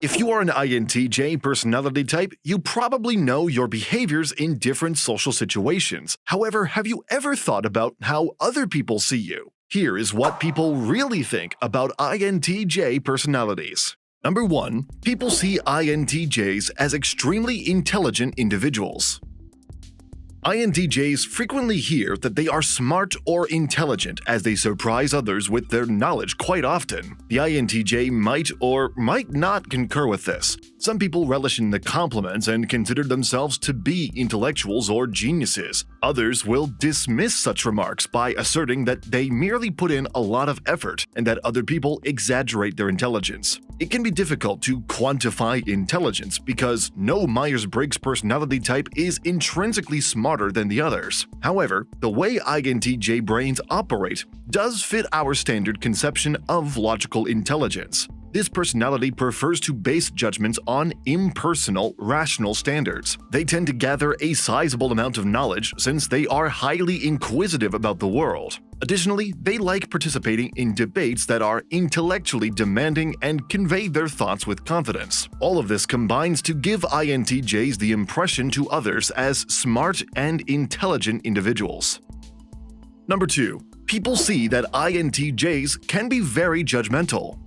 If you are an INTJ personality type, you probably know your behaviors in different social situations. However, have you ever thought about how other people see you? Here is what people really think about INTJ personalities. Number 1. People see INTJs as extremely intelligent individuals. INTJs frequently hear that they are smart or intelligent as they surprise others with their knowledge quite often. The INTJ might or might not concur with this. Some people relish in the compliments and consider themselves to be intellectuals or geniuses. Others will dismiss such remarks by asserting that they merely put in a lot of effort and that other people exaggerate their intelligence. It can be difficult to quantify intelligence because no Myers-Briggs personality type is intrinsically smarter than the others. However, the way INTJ brains operate does fit our standard conception of logical intelligence. This personality prefers to base judgments on impersonal, rational standards. They tend to gather a sizable amount of knowledge since they are highly inquisitive about the world. Additionally, they like participating in debates that are intellectually demanding and convey their thoughts with confidence. All of this combines to give INTJs the impression to others as smart and intelligent individuals. Number 2. People see that INTJs can be very judgmental.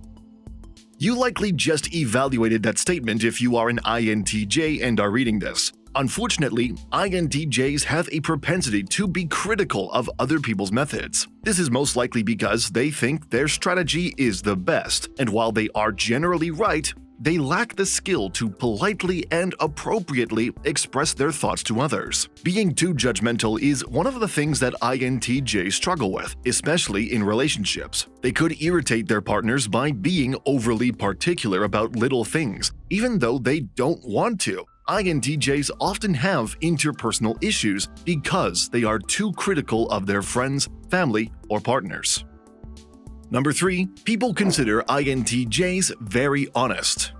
You likely just evaluated that statement if you are an INTJ and are reading this. Unfortunately, INTJs have a propensity to be critical of other people's methods. This is most likely because they think their strategy is the best, and while they are generally right, they lack the skill to politely and appropriately express their thoughts to others. Being too judgmental is one of the things that INTJs struggle with, especially in relationships. They could irritate their partners by being overly particular about little things, even though they don't want to. INTJs often have interpersonal issues because they are too critical of their friends, family, or partners. Number 3. People consider INTJs very honest.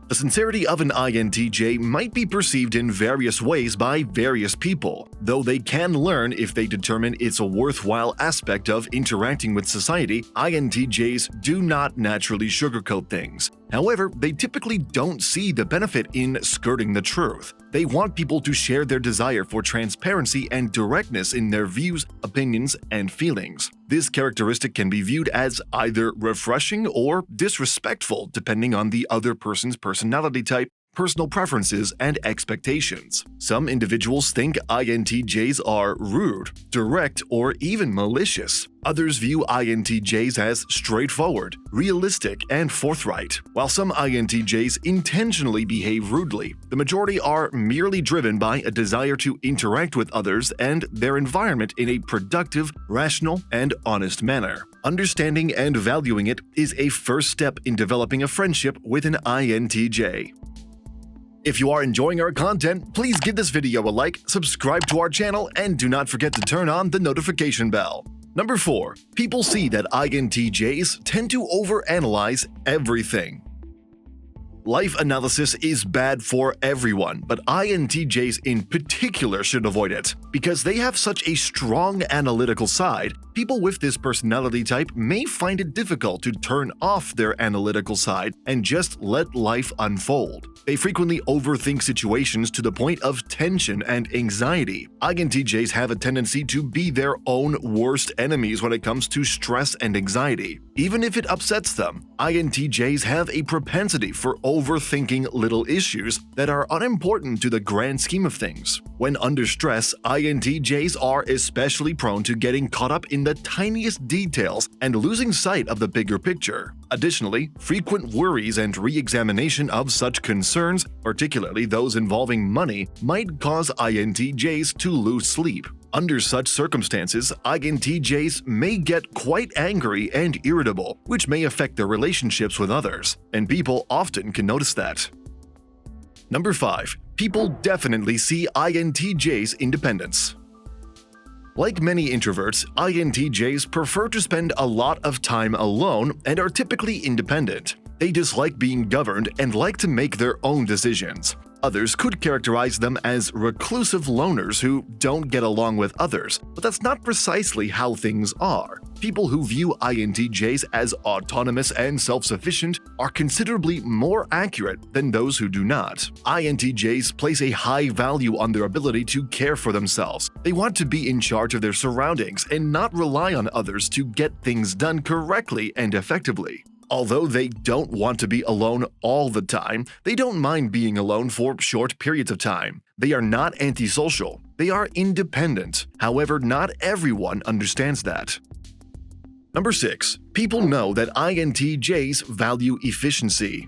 The sincerity of an INTJ might be perceived in various ways by various people, though they can learn if they determine it's a worthwhile aspect of interacting with society. INTJs do not naturally sugarcoat things. However, they typically don't see the benefit in skirting the truth. They want people to share their desire for transparency and directness in their views, opinions, and feelings. This characteristic can be viewed as either refreshing or disrespectful depending on the other person's personality type, personal preferences, and expectations. Some individuals think INTJs are rude, direct, or even malicious. Others view INTJs as straightforward, realistic, and forthright. While some INTJs intentionally behave rudely, the majority are merely driven by a desire to interact with others and their environment in a productive, rational, and honest manner. Understanding and valuing it is a first step in developing a friendship with an INTJ. If you are enjoying our content, please give this video a like, subscribe to our channel, and do not forget to turn on the notification bell. Number 4. People see that INTJs tend to overanalyze everything. Life analysis is bad for everyone, but INTJs in particular should avoid it. Because they have such a strong analytical side, people with this personality type may find it difficult to turn off their analytical side and just let life unfold. They frequently overthink situations to the point of tension and anxiety. INTJs have a tendency to be their own worst enemies when it comes to stress and anxiety. Even if it upsets them, INTJs have a propensity for overthinking little issues that are unimportant to the grand scheme of things. When under stress, INTJs are especially prone to getting caught up in the tiniest details and losing sight of the bigger picture. Additionally, frequent worries and re-examination of such concerns, particularly those involving money, might cause INTJs to lose sleep. Under such circumstances, INTJs may get quite angry and irritable, which may affect their relationships with others, and people often can notice that. Number 5. People definitely see INTJs' independence. Like many introverts, INTJs prefer to spend a lot of time alone and are typically independent. They dislike being governed and like to make their own decisions. Others could characterize them as reclusive loners who don't get along with others, but that's not precisely how things are. People who view INTJs as autonomous and self-sufficient are considerably more accurate than those who do not. INTJs place a high value on their ability to care for themselves. They want to be in charge of their surroundings and not rely on others to get things done correctly and effectively. Although they don't want to be alone all the time, they don't mind being alone for short periods of time. They are not antisocial. They are independent. However, not everyone understands that. Number 6. People know that INTJs value efficiency.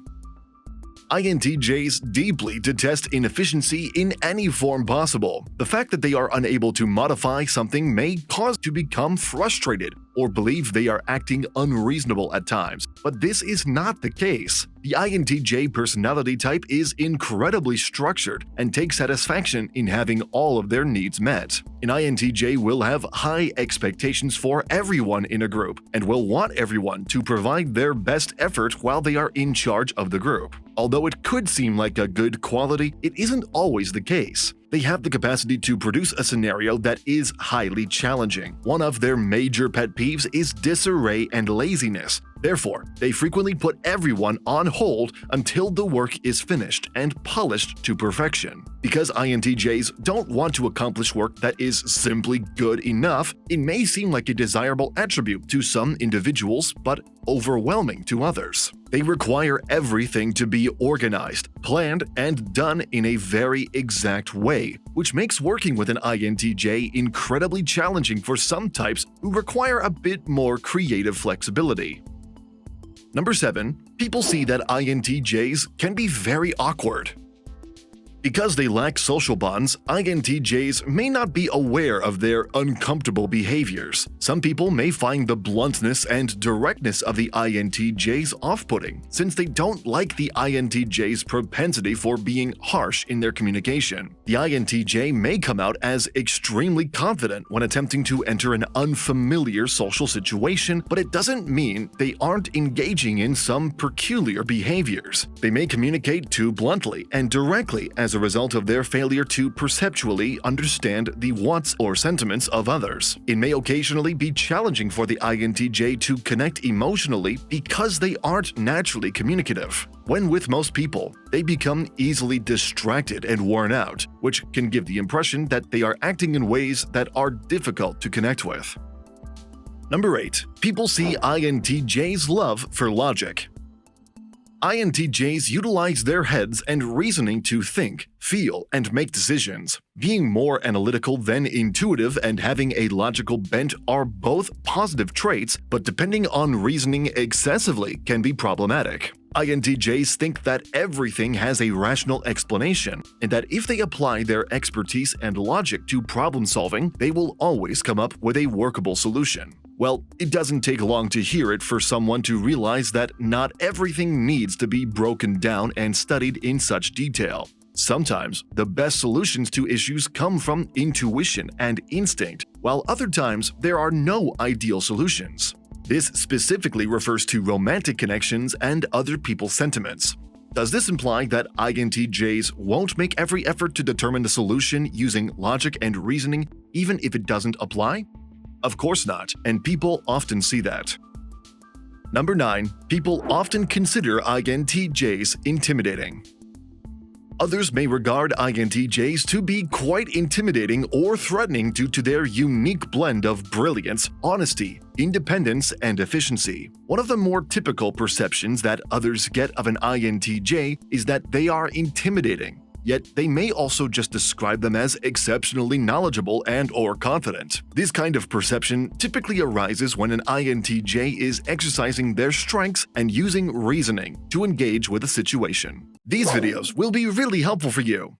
INTJs deeply detest inefficiency in any form possible. The fact that they are unable to modify something may cause to become frustrated or believe they are acting unreasonable at times, but this is not the case. The INTJ personality type is incredibly structured and takes satisfaction in having all of their needs met. An INTJ will have high expectations for everyone in a group and will want everyone to provide their best effort while they are in charge of the group. Although it could seem like a good quality, it isn't always the case. They have the capacity to produce a scenario that is highly challenging. One of their major pet peeves is disarray and laziness. Therefore, they frequently put everyone on hold until the work is finished and polished to perfection. Because INTJs don't want to accomplish work that is simply good enough, it may seem like a desirable attribute to some individuals, but overwhelming to others. They require everything to be organized, planned, and done in a very exact way, which makes working with an INTJ incredibly challenging for some types who require a bit more creative flexibility. Number 7. People see that INTJs can be very awkward. Because they lack social bonds, INTJs may not be aware of their uncomfortable behaviors. Some people may find the bluntness and directness of the INTJs off-putting, since they don't like the INTJ's propensity for being harsh in their communication. The INTJ may come out as extremely confident when attempting to enter an unfamiliar social situation, but it doesn't mean they aren't engaging in some peculiar behaviors. They may communicate too bluntly and directly as a result of their failure to perceptually understand the wants or sentiments of others. It may occasionally be challenging for the INTJ to connect emotionally because they aren't naturally communicative. When with most people, they become easily distracted and worn out, which can give the impression that they are acting in ways that are difficult to connect with. Number 8. People see INTJ's love for logic. INTJs utilize their heads and reasoning to think, feel, and make decisions. Being more analytical than intuitive and having a logical bent are both positive traits, but depending on reasoning excessively can be problematic. INTJs think that everything has a rational explanation, and that if they apply their expertise and logic to problem solving, they will always come up with a workable solution. Well, it doesn't take long to hear it for someone to realize that not everything needs to be broken down and studied in such detail. Sometimes, the best solutions to issues come from intuition and instinct, while other times there are no ideal solutions. This specifically refers to romantic connections and other people's sentiments. Does this imply that INTJs won't make every effort to determine the solution using logic and reasoning, even if it doesn't apply? Of course not, and people often see that. Number 9. People often consider INTJs intimidating. Others may regard INTJs to be quite intimidating or threatening due to their unique blend of brilliance, honesty, independence, and efficiency. One of the more typical perceptions that others get of an INTJ is that they are intimidating. Yet they may also just describe them as exceptionally knowledgeable and/or confident. This kind of perception typically arises when an INTJ is exercising their strengths and using reasoning to engage with a situation. These videos will be really helpful for you.